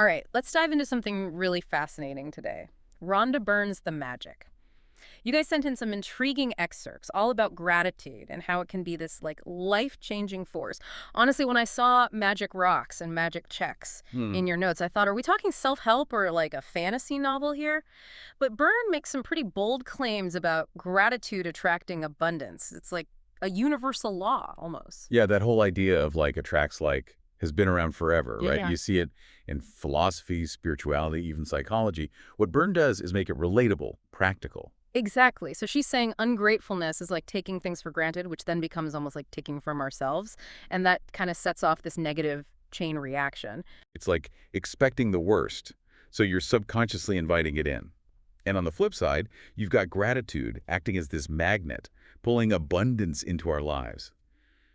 right, let's dive into something really fascinating today. Rhonda Byrne's The Magic. You guys sent in some intriguing excerpts all about gratitude and how it can be this like life-changing force. Honestly, when I saw magic rocks and magic checks Hmm. in your notes, I thought, are we talking self-help or like a fantasy novel here? But Byrne makes some pretty bold claims about gratitude attracting abundance. It's like a universal law almost. Yeah, that whole idea of like attracts like has been around forever, Yeah, right? yeah. You see it in philosophy, spirituality, even psychology. What Byrne does is make it relatable, practical. Exactly. So she's saying ungratefulness is like taking things for granted, which then becomes almost like taking from ourselves. And that kind of sets off this negative chain reaction. It's like expecting the worst, so you're subconsciously inviting it in. And on the flip side, you've got gratitude acting as this magnet, pulling abundance into our lives.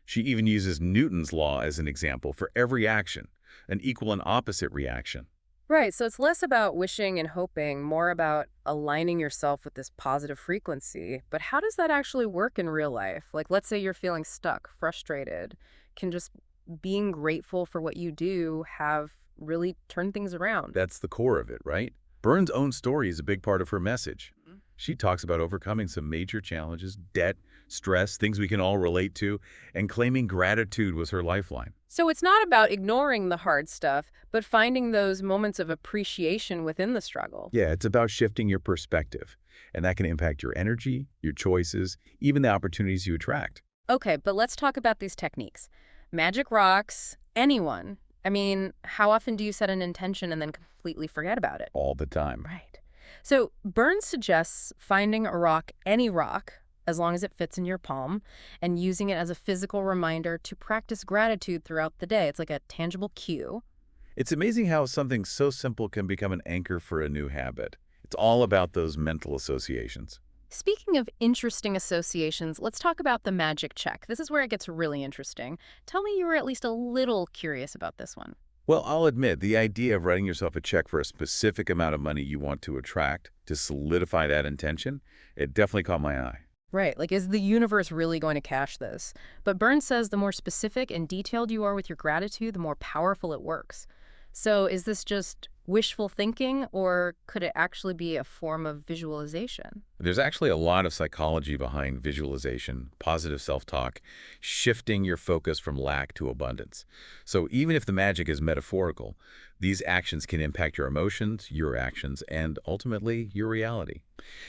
She even uses Newton's law as an example for every action, an equal and opposite reaction. Right. So it's less about wishing and hoping, more about aligning yourself with this positive frequency. But how does that actually work in real life? Like, let's say you're feeling stuck, frustrated. Can just being grateful for what you do have really turned things around? That's the core of it, right? Byrne's own story is a big part of her message. Mhm. She talks about overcoming some major challenges, debt, stress, things we can all relate to, and claiming gratitude was her lifeline. So it's not about ignoring the hard stuff, but finding those moments of appreciation within the struggle. Yeah, it's about shifting your perspective, and that can impact your energy, your choices, even the opportunities you attract. Okay, but let's talk about these techniques. Magic rocks, anyone. I mean, how often do you set an intention and then completely forget about it? All the time. Right. So Burns suggests finding a rock, any rock, as long as it fits in your palm, and using it as a physical reminder to practice gratitude throughout the day. It's like a tangible cue. It's amazing how something so simple can become an anchor for a new habit. It's all about those mental associations. Speaking of interesting associations, let's talk about the magic check. This is where it gets really interesting. Tell me you were at least a little curious about this one. Well, I'll admit, the idea of writing yourself a check for a specific amount of money you want to attract to solidify that intention, it definitely caught my eye. Right, like is the universe really going to cash this? But Burns says the more specific and detailed you are with your gratitude, the more powerful it works. So is this just wishful thinking, or could it actually be a form of visualization? There's actually a lot of psychology behind visualization, positive self-talk, shifting your focus from lack to abundance. So even if the magic is metaphorical, these actions can impact your emotions, your actions, and ultimately your reality.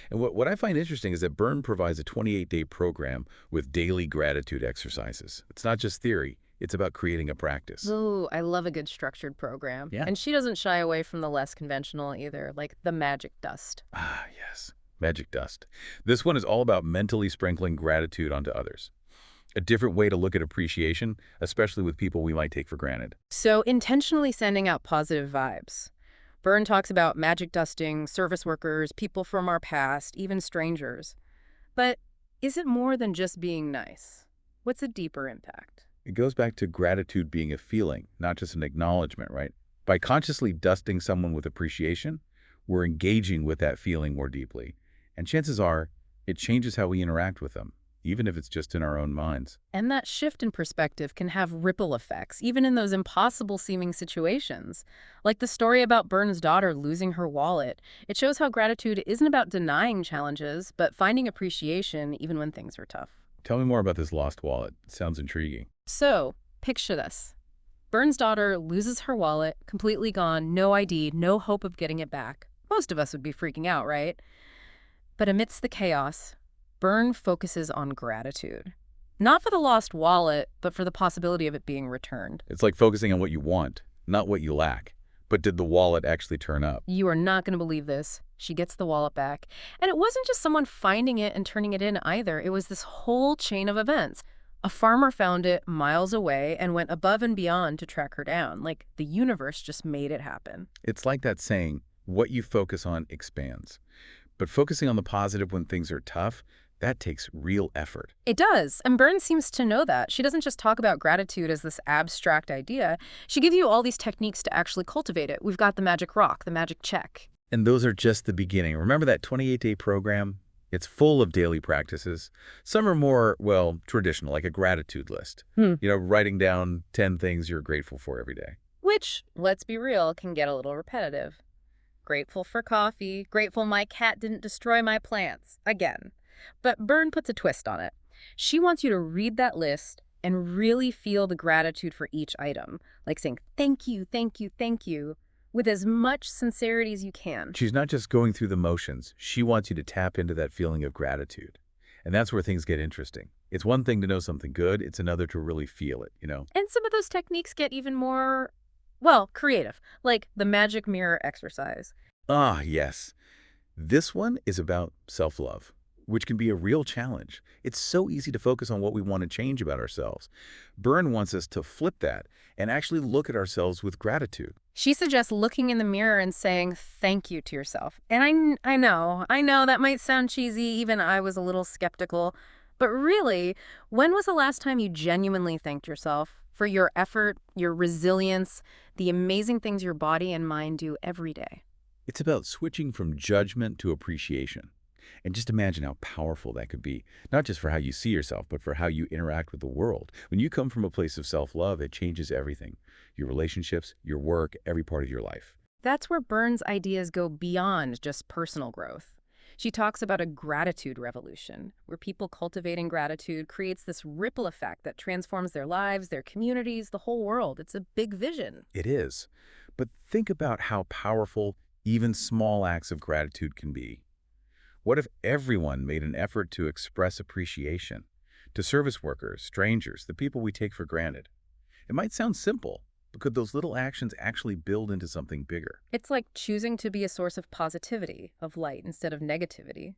And what I find interesting is that Byrne provides a 28-day program with daily gratitude exercises. It's not just theory. It's about creating a practice. Ooh, I love a good structured program. Yeah. And she doesn't shy away from the less conventional either, like the magic dust. Ah, yes. Magic dust. This one is all about mentally sprinkling gratitude onto others. A different way to look at appreciation, especially with people we might take for granted. So intentionally sending out positive vibes. Byrne talks about magic dusting, service workers, people from our past, even strangers. But is it more than just being nice? What's a deeper impact? It goes back to gratitude being a feeling, not just an acknowledgement, right? By consciously dusting someone with appreciation, we're engaging with that feeling more deeply. And chances are, it changes how we interact with them, even if it's just in our own minds. And that shift in perspective can have ripple effects, even in those impossible-seeming situations. Like the story about Byrne's daughter losing her wallet. It shows how gratitude isn't about denying challenges, but finding appreciation even when things are tough. Tell me more about this lost wallet. It sounds intriguing. So, picture this. Byrne's daughter loses her wallet, completely gone, no ID, no hope of getting it back. Most of us would be freaking out, right? But amidst the chaos, Byrne focuses on gratitude. Not for the lost wallet, but for the possibility of it being returned. It's like focusing on what you want, not what you lack. But did the wallet actually turn up? You are not going to believe this. She gets the wallet back. And it wasn't just someone finding it and turning it in either. It was this whole chain of events. A farmer found it miles away and went above and beyond to track her down. Like the universe just made it happen. It's like that saying, what you focus on expands. But focusing on the positive when things are tough, that takes real effort. It does. And Byrne seems to know that. She doesn't just talk about gratitude as this abstract idea. She gives you all these techniques to actually cultivate it. We've got the magic rock, the magic check. And those are just the beginning. Remember that 28-day program? It's full of daily practices. Some are more, well, traditional, like a gratitude list. Writing down 10 things you're grateful for every day. which, let's be real, can get a little repetitive. Grateful for coffee, grateful my cat didn't destroy my plants, again. But Byrne puts a twist on it. She wants you to read that list and really feel the gratitude for each item, like saying thank you, thank you, thank you, with as much sincerity as you can. She's not just going through the motions. She wants you to tap into that feeling of gratitude. And that's where things get interesting. It's one thing to know something good. It's another to really feel it, you know? And some of those techniques get even more, well, creative, like the magic mirror exercise. Ah, yes. This one is about self-love, which can be a real challenge. It's so easy to focus on what we want to change about ourselves. Byrne wants us to flip that and actually look at ourselves with gratitude. She suggests looking in the mirror and saying thank you to yourself. And I know that might sound cheesy. Even I was a little skeptical. But really, when was the last time you genuinely thanked yourself for your effort, your resilience, the amazing things your body and mind do every day? It's about switching from judgment to appreciation. And just imagine how powerful that could be, not just for how you see yourself, but for how you interact with the world. When you come from a place of self-love, it changes everything. Your relationships, your work, every part of your life. That's where Byrne's ideas go beyond just personal growth. She talks about a gratitude revolution, where people cultivating gratitude creates this ripple effect that transforms their lives, their communities, the whole world. It's a big vision. It is. But think about how powerful even small acts of gratitude can be. What if everyone made an effort to express appreciation to service workers, strangers, the people we take for granted? It might sound simple, but could those little actions actually build into something bigger? It's like choosing to be a source of positivity, of light, instead of negativity.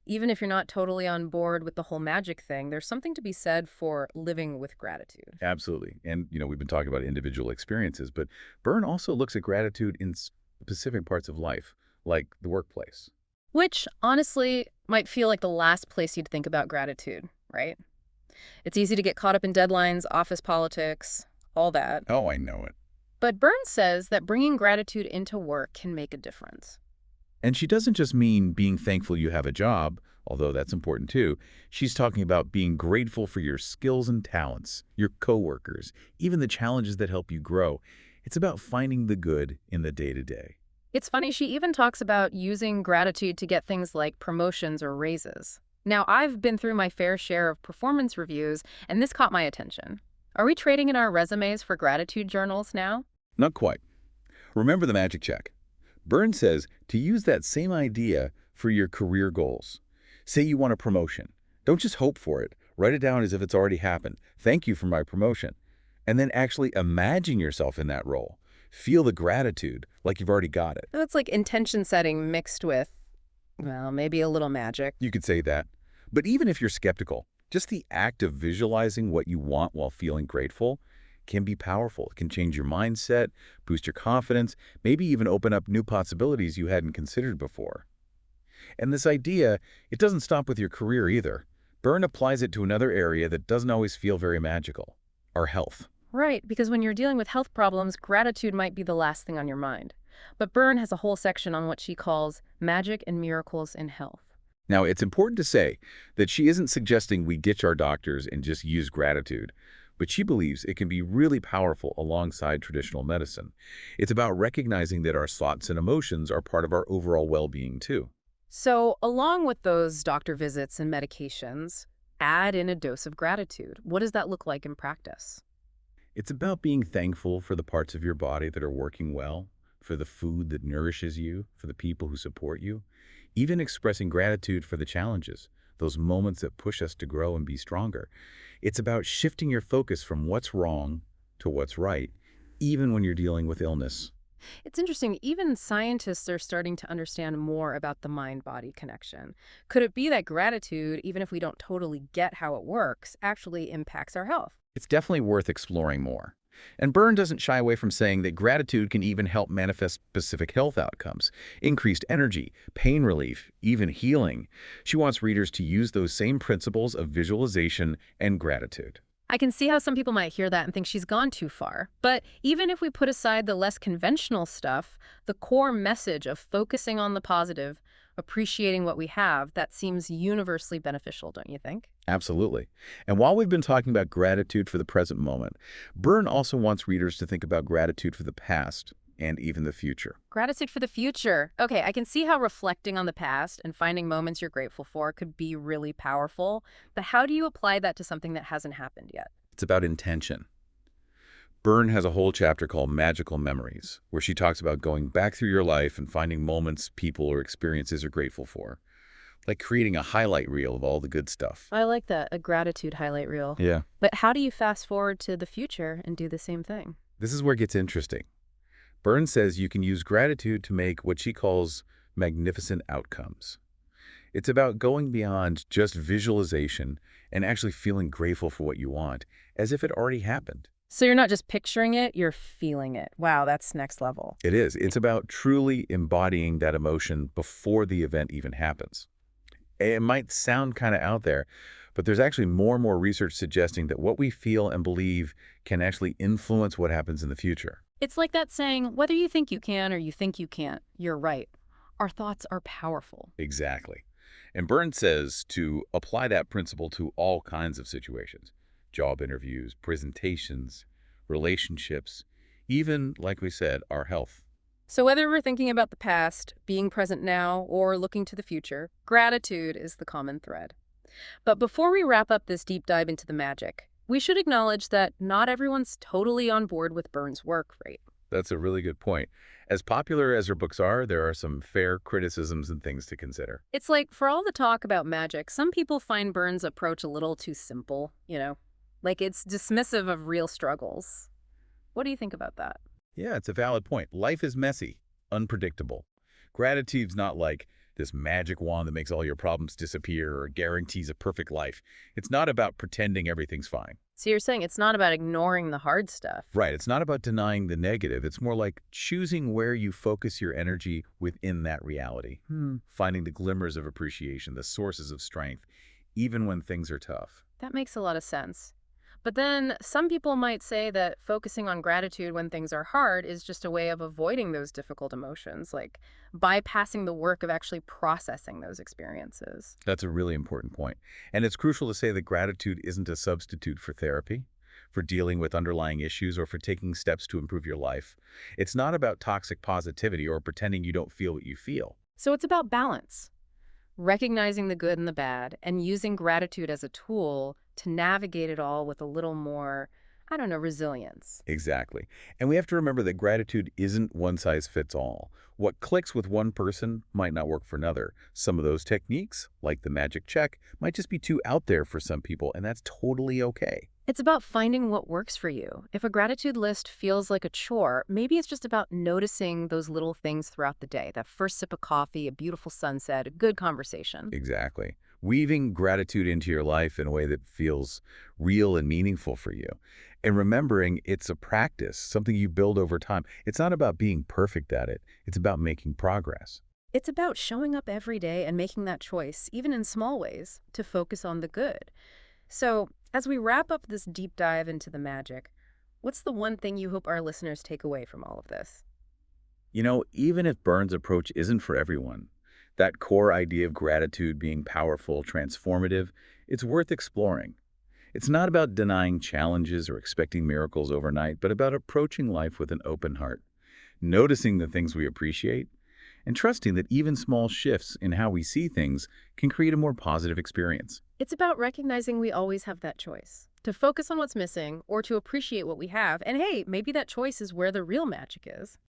Even if you're not totally on board with the whole magic thing, there's something to be said for living with gratitude. Absolutely. And, we've been talking about individual experiences, but Byrne also looks at gratitude in specific parts of life, like the workplace. Which, honestly, might feel like the last place you'd think about gratitude, right? It's easy to get caught up in deadlines, office politics, all that. Oh, I know it. But Byrne says that bringing gratitude into work can make a difference. And she doesn't just mean being thankful you have a job, although that's important too. She's talking about being grateful for your skills and talents, your coworkers, even the challenges that help you grow. It's about finding the good in the day-to-day. It's funny, she even talks about using gratitude to get things like promotions or raises. Now, I've been through my fair share of performance reviews, and this caught my attention. Are we trading in our resumes for gratitude journals now? Not quite. Remember the magic check. Byrne says to use that same idea for your career goals. Say you want a promotion. Don't just hope for it. Write it down as if it's already happened. Thank you for my promotion. And then actually imagine yourself in that role. Feel the gratitude like you've already got it. It's like intention setting mixed with, well, maybe a little magic. You could say that. But even if you're skeptical, just the act of visualizing what you want while feeling grateful can be powerful. It can change your mindset, boost your confidence, maybe even open up new possibilities you hadn't considered before. And this idea, it doesn't stop with your career either. Byrne applies it to another area that doesn't always feel very magical, our health. Right, because when you're dealing with health problems, gratitude might be the last thing on your mind. But Byrne has a whole section on what she calls magic and miracles in health. Now, it's important to say that she isn't suggesting we ditch our doctors and just use gratitude, but she believes it can be really powerful alongside traditional medicine. It's about recognizing that our thoughts and emotions are part of our overall well-being too. So, along with those doctor visits and medications, add in a dose of gratitude. What does that look like in practice? It's about being thankful for the parts of your body that are working well, for the food that nourishes you, for the people who support you, even expressing gratitude for the challenges, those moments that push us to grow and be stronger. It's about shifting your focus from what's wrong to what's right, even when you're dealing with illness. It's interesting, even scientists are starting to understand more about the mind-body connection. Could it be that gratitude, even if we don't totally get how it works, actually impacts our health? It's definitely worth exploring more. And Byrne doesn't shy away from saying that gratitude can even help manifest specific health outcomes, increased energy, pain relief, even healing. She wants readers to use those same principles of visualization and gratitude. I can see how some people might hear that and think she's gone too far. But even if we put aside the less conventional stuff, the core message of focusing on the positive, appreciating what we have, that seems universally beneficial, don't you think? Absolutely. And while we've been talking about gratitude for the present moment, Byrne also wants readers to think about gratitude for the past and even the future. Gratitude for the future. Okay, I can see how reflecting on the past and finding moments you're grateful for could be really powerful, but how do you apply that to something that hasn't happened yet? It's about intention. Byrne has a whole chapter called Magical Memories, where she talks about going back through your life and finding moments, people, or experiences you're grateful for, like creating a highlight reel of all the good stuff. I like that, a gratitude highlight reel. Yeah. But how do you fast forward to the future and do the same thing? This is where it gets interesting. Byrne says you can use gratitude to make what she calls magnificent outcomes. It's about going beyond just visualization and actually feeling grateful for what you want, as if it already happened. So you're not just picturing it, you're feeling it. Wow, that's next level. It is. It's about truly embodying that emotion before the event even happens. It might sound kind of out there, but there's actually more and more research suggesting that what we feel and believe can actually influence what happens in the future. It's like that saying, whether you think you can or you think you can't, you're right. Our thoughts are powerful. Exactly. And Byrne says to apply that principle to all kinds of situations: job interviews, presentations, relationships, even, like we said, our health. So whether we're thinking about the past, being present now, or looking to the future, gratitude is the common thread. But before we wrap up this deep dive into the magic, we should acknowledge that not everyone's totally on board with Byrne's work, right? That's a really good point. As popular as her books are, there are some fair criticisms and things to consider. It's like, for all the talk about magic, some people find Byrne's approach a little too simple, like it's dismissive of real struggles. What do you think about that? Yeah, it's a valid point. Life is messy, unpredictable. Gratitude's not like this magic wand that makes all your problems disappear or guarantees a perfect life. It's not about pretending everything's fine. So you're saying it's not about ignoring the hard stuff. Right, it's not about denying the negative. It's more like choosing where you focus your energy within that reality. Finding the glimmers of appreciation, the sources of strength, even when things are tough. That makes a lot of sense. But then some people might say that focusing on gratitude when things are hard is just a way of avoiding those difficult emotions, like bypassing the work of actually processing those experiences. That's a really important point. And it's crucial to say that gratitude isn't a substitute for therapy, for dealing with underlying issues, or for taking steps to improve your life. It's not about toxic positivity or pretending you don't feel what you feel. So it's about balance, recognizing the good and the bad, and using gratitude as a tool to navigate it all with a little more, resilience. Exactly. And we have to remember that gratitude isn't one size fits all. What clicks with one person might not work for another. Some of those techniques, like the magic check, might just be too out there for some people, and that's totally okay. It's about finding what works for you. If a gratitude list feels like a chore, maybe it's just about noticing those little things throughout the day. That first sip of coffee, a beautiful sunset, a good conversation. Exactly. Weaving gratitude into your life in a way that feels real and meaningful for you. And remembering it's a practice, something you build over time. It's not about being perfect at it. It's about making progress. It's about showing up every day and making that choice, even in small ways, to focus on the good. So, as we wrap up this deep dive into the magic, what's the one thing you hope our listeners take away from all of this? Even if Byrne's approach isn't for everyone, that core idea of gratitude being powerful, transformative, it's worth exploring. It's not about denying challenges or expecting miracles overnight, but about approaching life with an open heart, noticing the things we appreciate, and trusting that even small shifts in how we see things can create a more positive experience. It's about recognizing we always have that choice, to focus on what's missing or to appreciate what we have. And hey, maybe that choice is where the real magic is.